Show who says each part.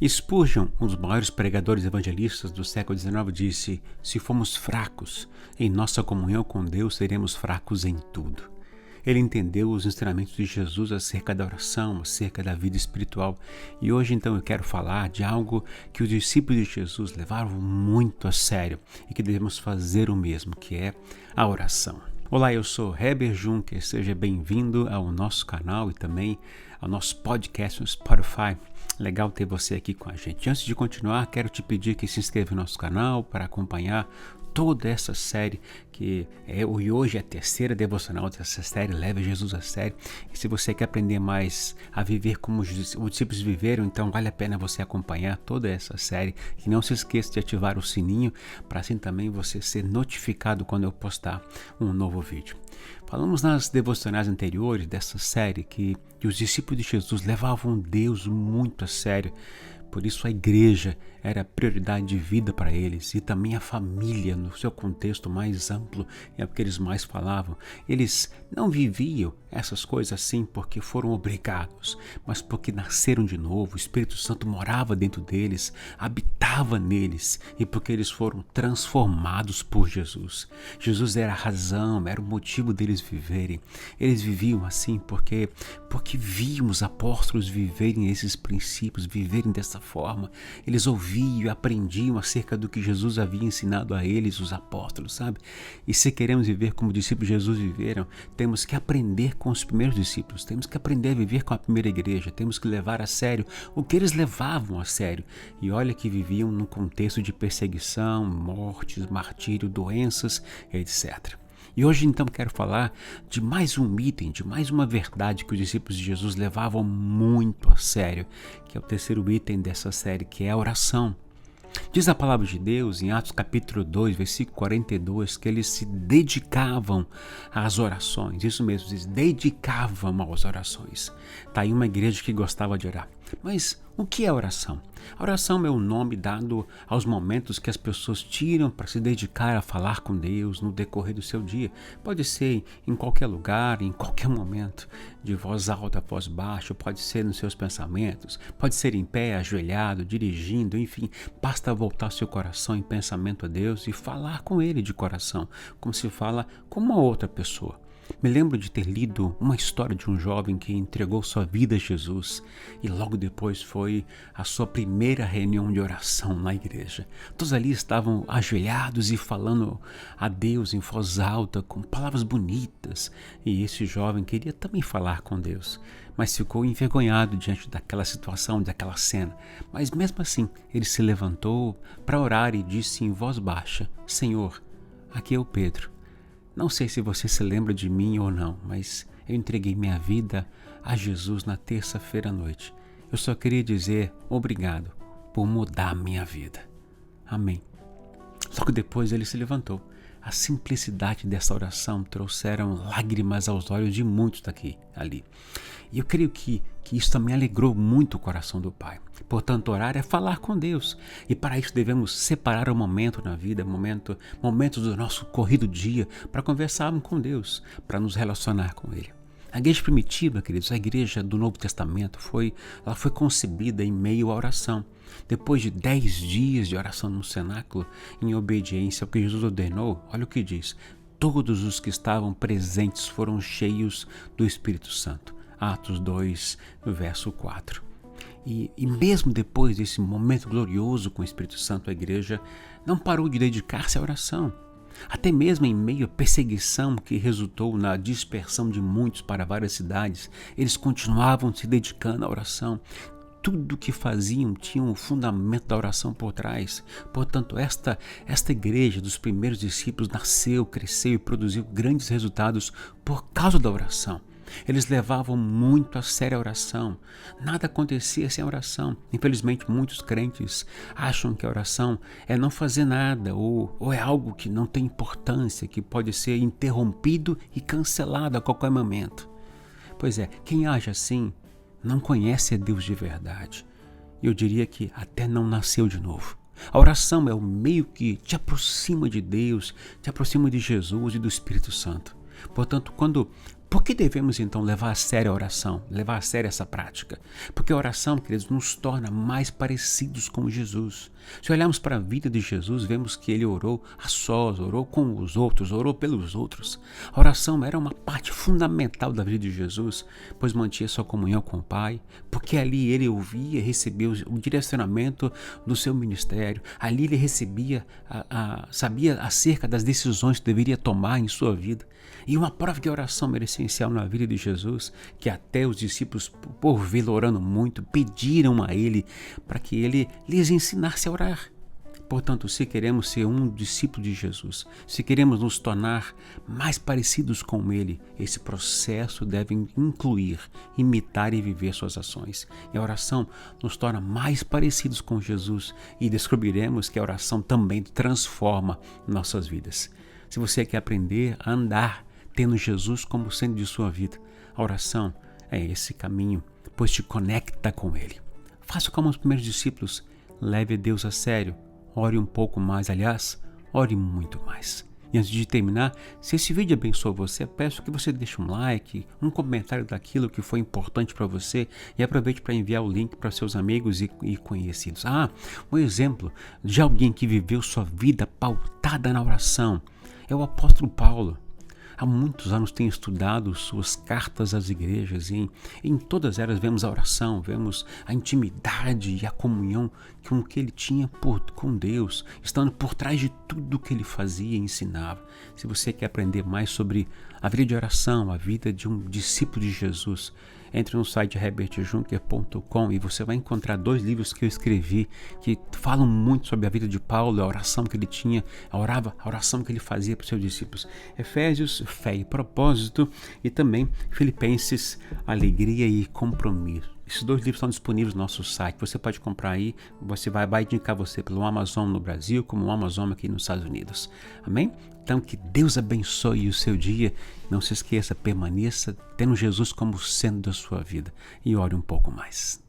Speaker 1: Spurgeon, um dos maiores pregadores evangelistas do século XIX, disse: se formos fracos em nossa comunhão com Deus, seremos fracos em tudo. Ele entendeu os ensinamentos de Jesus acerca da oração, acerca da vida espiritual. E hoje então eu quero falar de algo que os discípulos de Jesus levaram muito a sério e que devemos fazer o mesmo, que é a oração. Olá, eu sou Heber Juncker, seja bem-vindo ao nosso canal e também ao nosso podcast no Spotify. Legal ter você aqui com a gente. Antes de continuar, quero te pedir que se inscreva no nosso canal para acompanhar toda essa série que hoje é a terceira devocional dessa série, Leve Jesus a Sério. E se você quer aprender mais a viver como os discípulos viveram, então vale a pena você acompanhar toda essa série. E não se esqueça de ativar o sininho para assim também você ser notificado quando eu postar um novo vídeo. Falamos nas devocionais anteriores dessa série que os discípulos de Jesus levavam Deus muito a sério. Por isso a igreja era prioridade de vida para eles e também a família no seu contexto mais amplo, é o que eles mais falavam. Eles não viviam essas coisas assim porque foram obrigados, mas porque nasceram de novo, o Espírito Santo morava dentro deles, habitava neles e porque eles foram transformados por Jesus. Jesus era a razão, era o motivo deles viverem. Eles viviam assim porque viam os apóstolos viverem esses princípios, viverem dessa forma. Eles ouviam e aprendiam acerca do que Jesus havia ensinado a eles, os apóstolos, sabe? E se queremos viver como discípulos de Jesus viveram, temos que aprender com os primeiros discípulos, temos que aprender a viver com a primeira igreja, temos que levar a sério o que eles levavam a sério. E olha que viviam num contexto de perseguição, mortes, martírio, doenças, etc. E hoje então quero falar de mais um item, de mais uma verdade que os discípulos de Jesus levavam muito a sério, que é o terceiro item dessa série, que é a oração. Diz a palavra de Deus em Atos capítulo 2, versículo 42, que eles se dedicavam às orações. Isso mesmo, eles dedicavam às orações. Está aí uma igreja que gostava de orar. Mas o que é oração? A oração é o nome dado aos momentos que as pessoas tiram para se dedicar a falar com Deus no decorrer do seu dia. Pode ser em qualquer lugar, em qualquer momento, de voz alta, voz baixa, pode ser nos seus pensamentos, pode ser em pé, ajoelhado, dirigindo, enfim. Basta voltar seu coração em pensamento a Deus e falar com Ele de coração, como se fala com uma outra pessoa. Me lembro de ter lido uma história de um jovem que entregou sua vida a Jesus e logo depois foi a sua primeira reunião de oração na igreja. Todos ali estavam ajoelhados e falando a Deus em voz alta, com palavras bonitas, e esse jovem queria também falar com Deus, mas ficou envergonhado diante daquela situação, daquela cena. Mas mesmo assim, ele se levantou para orar e disse em voz baixa: Senhor, aqui é o Pedro. Não sei se você se lembra de mim ou não, mas eu entreguei minha vida a Jesus na terça-feira à noite. Eu só queria dizer obrigado por mudar a minha vida. Amém. Logo depois ele se levantou. A simplicidade dessa oração trouxeram lágrimas aos olhos de muitos ali. E eu creio que isso também alegrou muito o coração do Pai. Portanto, orar é falar com Deus. E para isso devemos separar um momento na vida, momentos do nosso corrido dia, para conversarmos com Deus, para nos relacionar com Ele. A igreja primitiva, queridos, a igreja do Novo Testamento, ela foi concebida em meio à oração. Depois de 10 dias de oração no cenáculo, em obediência ao que Jesus ordenou, olha o que diz: todos os que estavam presentes foram cheios do Espírito Santo. Atos 2, verso 4. E mesmo depois desse momento glorioso com o Espírito Santo, a igreja não parou de dedicar-se à oração. Até mesmo em meio à perseguição que resultou na dispersão de muitos para várias cidades, eles continuavam se dedicando à oração. Tudo o que faziam tinha um fundamento da oração por trás. Portanto, esta igreja dos primeiros discípulos nasceu, cresceu e produziu grandes resultados por causa da oração. Eles levavam muito a sério a oração. Nada acontecia sem a oração. Infelizmente, muitos crentes acham que a oração é não fazer nada ou é algo que não tem importância, que pode ser interrompido e cancelado a qualquer momento. Pois é, quem age assim não conhece a Deus de verdade. Eu diria que até não nasceu de novo. A oração é o meio que te aproxima de Deus, te aproxima de Jesus e do Espírito Santo. Portanto, quando Por que devemos então levar a sério a oração, levar a sério essa prática? Porque a oração, queridos, nos torna mais parecidos com Jesus. Se olharmos para a vida de Jesus, vemos que ele orou a sós, orou com os outros, orou pelos outros. A oração era uma parte fundamental da vida de Jesus, pois mantinha sua comunhão com o Pai, porque ali ele ouvia e recebia o direcionamento do seu ministério. Ali ele recebia, sabia acerca das decisões que deveria tomar em sua vida. E uma prova de oração era essencial na vida de Jesus, que até os discípulos, por vê-lo orando muito, pediram a ele para que ele lhes ensinasse a orar. Portanto, se queremos ser um discípulo de Jesus, se queremos nos tornar mais parecidos com ele, esse processo deve incluir, imitar e viver suas ações. E a oração nos torna mais parecidos com Jesus e descobriremos que a oração também transforma nossas vidas. Se você quer aprender a andar tendo Jesus como centro de sua vida, a oração é esse caminho, pois te conecta com ele. Faça como os primeiros discípulos, leve Deus a sério, ore um pouco mais, aliás, ore muito mais. E antes de terminar, se esse vídeo abençoou você, peço que você deixe um like, um comentário daquilo que foi importante para você e aproveite para enviar o link para seus amigos e conhecidos. Um exemplo de alguém que viveu sua vida pautada na oração é o apóstolo Paulo. Há muitos anos tenho estudado suas cartas às igrejas e em todas elas vemos a oração, vemos a intimidade e a comunhão com que ele tinha com Deus, estando por trás de tudo que ele fazia e ensinava. Se você quer aprender mais sobre a vida de oração, a vida de um discípulo de Jesus, entre no site herbertjunker.com e você vai encontrar 2 livros que eu escrevi que falam muito sobre a vida de Paulo, a oração que ele tinha, a oração que ele fazia para os seus discípulos. Efésios, fé e propósito, e também Filipenses, alegria e compromisso. Esses 2 livros estão disponíveis no nosso site. Você pode comprar aí, vai indicar você pelo Amazon no Brasil, como o Amazon aqui nos Estados Unidos. Amém? Então que Deus abençoe o seu dia. Não se esqueça, permaneça tendo Jesus como centro da sua vida e ore um pouco mais.